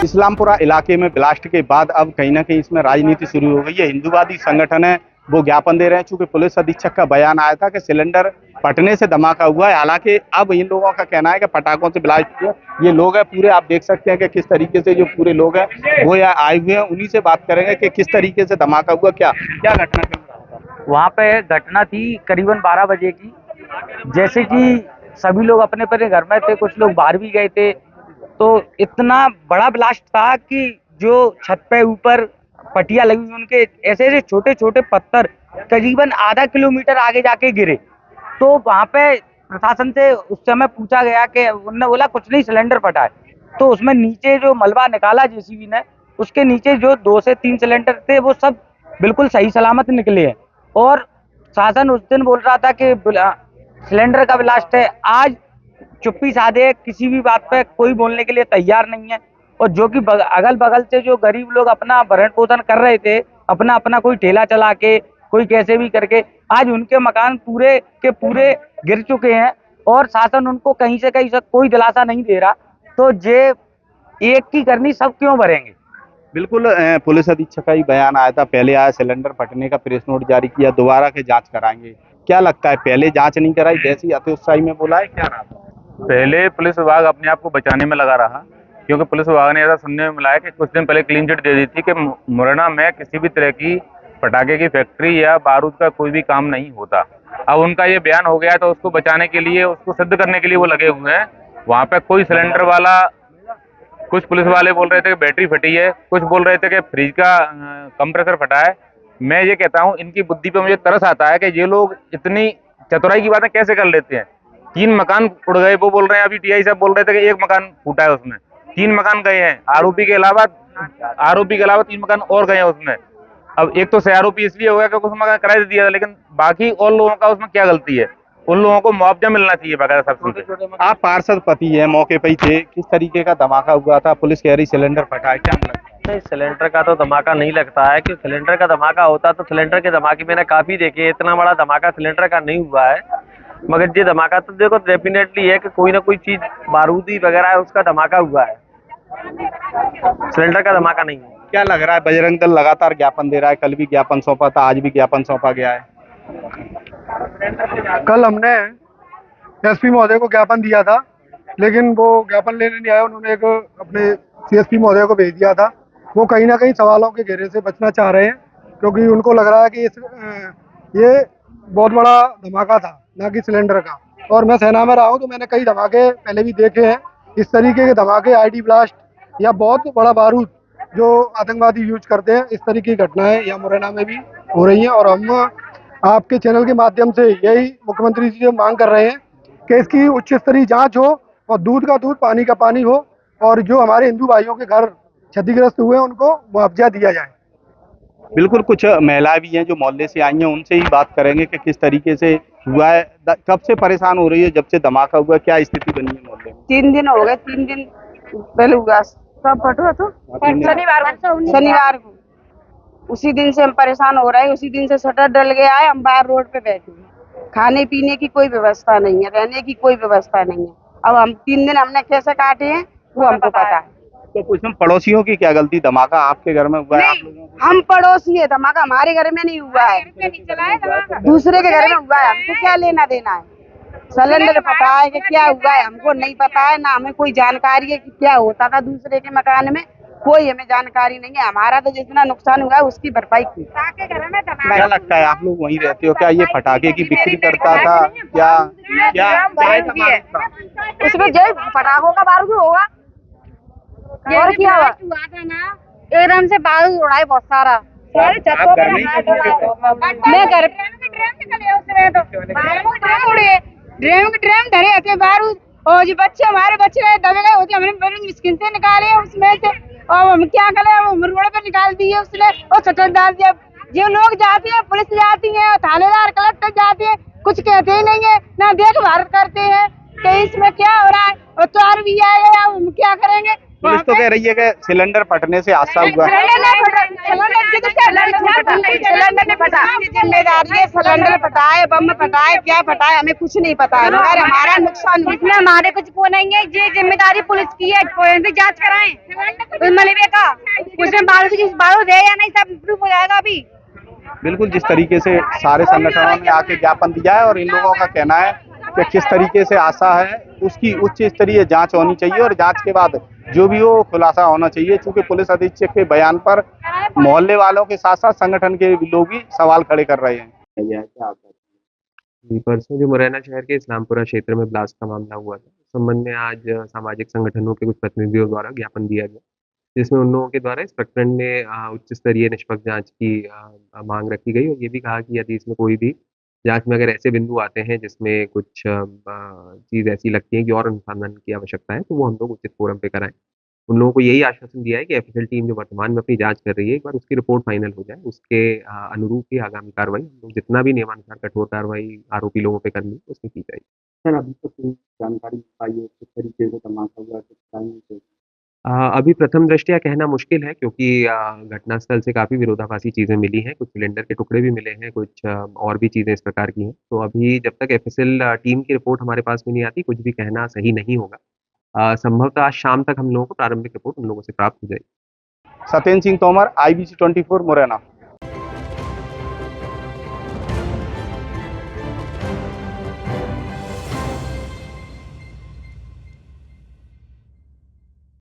इस्लामपुरा इलाके में ब्लास्ट के बाद अब कहीं ना कहीं इसमें राजनीति शुरू हो गई है। हिंदूवादी संगठन है वो ज्ञापन दे रहे हैं, चूंकि पुलिस अधीक्षक का बयान आया था कि सिलेंडर फटने से धमाका हुआ है। हालांकि अब इन लोगों का कहना है कि पटाखों से ब्लास्ट हुआ। ये लोग हैं पूरे, आप देख सकते हैं कि किस तरीके से जो पूरे लोग हैं वो यहाँ आए हुए हैं। उन्हीं से बात करेंगे कि किस तरीके से धमाका हुआ, क्या क्या घटना चल रहा था। वहाँ पे घटना थी करीबन 12 बजे की। जैसे कि सभी लोग अपने अपने घर में थे, कुछ लोग बाहर भी गए थे, तो इतना बड़ा ब्लास्ट था कि जो छत पे ऊपर पट्टियां लगी हुई उनके ऐसे ऐसे छोटे छोटे पत्थर करीबन आधा किलोमीटर आगे जाके गिरे। तो वहाँ पे प्रशासन से उस समय पूछा गया कि उन्होंने बोला कुछ नहीं, सिलेंडर फटा है। तो उसमें नीचे जो मलबा निकाला जेसीबी ने, उसके नीचे जो 2 से 3 सिलेंडर थे वो सब बिल्कुल सही सलामत निकले हैं। और शासन उस दिन बोल रहा था कि सिलेंडर का ब्लास्ट है। आज चुप्पी साधे, किसी भी बात पे कोई बोलने के लिए तैयार नहीं है। और जो कि अगल बगल से जो गरीब लोग अपना भरण पोषण कर रहे थे, अपना अपना कोई ठेला चला के, कोई कैसे भी करके, आज उनके मकान पूरे के पूरे गिर चुके हैं और शासन उनको कहीं से कोई दिलासा नहीं दे रहा। तो ये एक की करनी सब क्यों भरेंगे। बिल्कुल, पुलिस अधीक्षक का ही बयान आया था, पहले आया सिलेंडर फटने का प्रेस नोट जारी किया, दोबारा के जांच कराएंगे। क्या लगता है, पहले जांच नहीं कराई, जैसी अतिउत्साही में बोला है, क्या रहा? पहले पुलिस विभाग अपने आप को बचाने में लगा रहा, क्योंकि पुलिस विभाग ने ऐसा सुनने में मिला है कि कुछ दिन पहले क्लीन चिट दे दी थी कि मुरैना में किसी भी तरह की पटाखे की फैक्ट्री या बारूद का कोई भी काम नहीं होता। अब उनका ये बयान हो गया तो उसको बचाने के लिए, उसको सिद्ध करने के लिए वो लगे हुए हैं। वहाँ पे कोई सिलेंडर वाला, कुछ पुलिस वाले बोल रहे थे कि बैटरी फटी है, कुछ बोल रहे थे कि फ्रिज का कंप्रेसर फटा है। मैं ये कहता हूँ इनकी बुद्धि पे मुझे तरस आता है कि ये लोग इतनी चतुराई की बातें कैसे कर लेते हैं। 3 मकान उड़ गए, वो बोल रहे हैं, अभी टीआई साहब बोल रहे थे कि 1 मकान फूटा है उसमें, 3 मकान गए हैं। आरोपी के अलावा 3 मकान और गए हैं उसमें। अब एक तो से आरोपी इसलिए हो गया क्योंकि उसमें मकान किराए दिया था, लेकिन बाकी और लोगों का उसमें क्या गलती है? उन लोगों को मुआवजा मिलना चाहिए बकायदा सबसे। आप पार्षद पति है, मौके पर ही थे, किस तरीके का धमाका हुआ था? पुलिस कह रही सिलेंडर फटा है, क्या लगता है? नहीं, सिलेंडर का तो धमाका नहीं लगता है कि सिलेंडर का धमाका होता तो सिलेंडर के धमाके मैंने काफी देखे, इतना बड़ा धमाका सिलेंडर का नहीं हुआ है। मगर ये धमाका तो देखो डेफिनेटली है कि कोई ना कोई चीज बारूदी वगैरह है, उसका धमाका हुआ है, सिलेंडर का धमाका नहीं है। क्या लग रहा है, बजरंग दल लगातार ज्ञापन दे रहा है, कल भी ज्ञापन सौंपा था, आज भी ज्ञापन सौंपा गया है। कल हमने एसपी महोदय को ज्ञापन दिया था, लेकिन वो ज्ञापन लेने नहीं आए, उन्होंने एक अपने सीएसपी महोदय को भेज दिया था। वो कहीं ना कहीं सवालों के घेरे से बचना चाह रहे हैं, क्योंकि उनको लग रहा है कि ये बहुत बड़ा धमाका था, ना कि सिलेंडर का। और मैं सेना में रहा हूँ तो मैंने कई धमाके पहले भी देखे हैं। इस तरीके के धमाके, आईडी ब्लास्ट या बहुत बड़ा बारूद जो आतंकवादी यूज करते हैं, इस तरीके की घटनाएं यहाँ मुरैना में भी हो रही हैं। और हम आपके चैनल के माध्यम से यही मुख्यमंत्री जी से मांग कर रहे हैं कि इसकी उच्च स्तरीय जाँच हो और दूध का दूध, पानी का पानी हो, और जो हमारे हिंदू भाइयों के घर क्षतिग्रस्त हुए हैं उनको मुआवजा दिया जाए। बिल्कुल, कुछ महिलाएं भी हैं जो मोहल्ले से आई हैं, उनसे ही बात करेंगे कि किस तरीके से हुआ है, कब से परेशान हो रही है, जब से धमाका हुआ, क्या स्थिति बनी है मोहल्ले में? 3 दिन हो गए, 3 दिन पहले हुआ, सब फटो तो शनिवार को। उसी दिन से हम परेशान हो रहे हैं, उसी दिन से शटर डल गया है, हम बाहर रोड पे बैठे हैं। खाने पीने की कोई व्यवस्था नहीं है, रहने की कोई व्यवस्था नहीं है। अब हम 3 दिन हमने कैसे काटे हैं वो हमको पता है। तो कुछ हम पड़ोसियों की क्या गलती? धमाका आपके घर में हुआ है? आप लोगों को? हम पड़ोसी है, धमाका हमारे घर में नहीं हुआ है, दूसरे के घर में हुआ है। हमको क्या लेना देना है? सिलेंडर फटा है कि क्या हुआ है हमको नहीं पता है, ना हमें कोई जानकारी है कि क्या होता था दूसरे के मकान में, कोई हमें जानकारी नहीं है। हमारा तो जितना नुकसान हुआ है उसकी भरपाई की। क्या लगता है, आप लोग वहीं रहते हो, क्या ये पटाखे की बिक्री करता था? क्या उसमें जो पटाखों का बारूद होगा और क्या हुआ था ना, एकदम से बारूद उड़ा है बहुत सारा। मैं घर ड्रेम धरे थे बारूद, और जो बच्चे हमारे बच्चे दबे गए होते, हमने स्किन से निकाले उसमें से, और हम क्या करें, हम रोड पे निकाल दिए उसने और शटर डाल दिया। जो लोग जाते हैं, पुलिस जाती है, थानेदार कलेक्टर जाते हैं, कुछ कहते ही नहीं है, ना देखभाल करते हैं कि इसमें क्या हो रहा है। और 4 भी आए, हम क्या करेंगे? पुलिस तो कह रही है कि सिलेंडर फटने से हादसा हुआ है। जिम्मेदारी है, सिलेंडर फटाए, बम फटाए, क्या फटाए, हमें कुछ नहीं पता है, मगर हमारा नुकसान हुआ। इसमें हमारे कुछ वो नहीं है, ये जिम्मेदारी पुलिस की है, फोरेंसिक जांच कराएं उस मलबे का, उसमें बारूद है या नहीं सब प्रूफ हो जाएगा अभी। बिल्कुल, जिस तरीके से सारे संगठनों ने आके ज्ञापन दिया है और इन लोगों का कहना है कि किस तरीके से आशा है उसकी उच्च स्तरीय जांच होनी चाहिए और जांच के बाद जो भी हो खुलासा होना चाहिए, क्योंकि पुलिस अधीक्षक के बयान पर मोहल्ले वालों के साथ साथ संगठन के लोग भी सवाल खड़े कर रहे हैं। जी, परसों जो मुरैना शहर के इस्लामपुरा क्षेत्र में ब्लास्ट का मामला हुआ था, इस संबंध में आज सामाजिक संगठनों के कुछ प्रतिनिधियों द्वारा ज्ञापन दिया गया, जिसमें उन लोगों के द्वारा इस प्रकरण में उच्च स्तरीय निष्पक्ष जांच की मांग रखी गई और ये भी कहा कि यदि इसमें कोई भी जांच में अगर ऐसे बिंदु आते हैं जिसमें कुछ चीज़ ऐसी लगती है कि और अनुसंधान की आवश्यकता है, तो वो हम लोग उचित फोरम पे कराएं। उन लोगों को यही आश्वासन दिया है कि एफएसएल टीम जो वर्तमान में अपनी जांच कर रही है, एक बार उसकी रिपोर्ट फाइनल हो जाए, उसके अनुरूप ही आगामी कार्रवाई हम लोग जितना भी नियमानुसार कठोर कार्रवाई आरोपी लोगों पे करनी है उसकी की जाएगी। सर, अभी तक कोई जानकारी आई है किस तरीके से धमाका हुआ, कुछ टाइम से? अभी प्रथम दृष्टया कहना मुश्किल है क्योंकि घटनास्थल से काफ़ी विरोधाभासी चीज़ें मिली हैं, कुछ सिलेंडर के टुकड़े भी मिले हैं, कुछ और भी चीज़ें इस प्रकार की हैं। तो अभी जब तक एफएसएल टीम की रिपोर्ट हमारे पास में नहीं आती, कुछ भी कहना सही नहीं होगा। संभवतः आज शाम तक हम लोगों को प्रारंभिक रिपोर्ट उन लोगों से प्राप्त हो जाएगी। सत्येंद्र सिंह तोमर, IBC 24 मुरैना।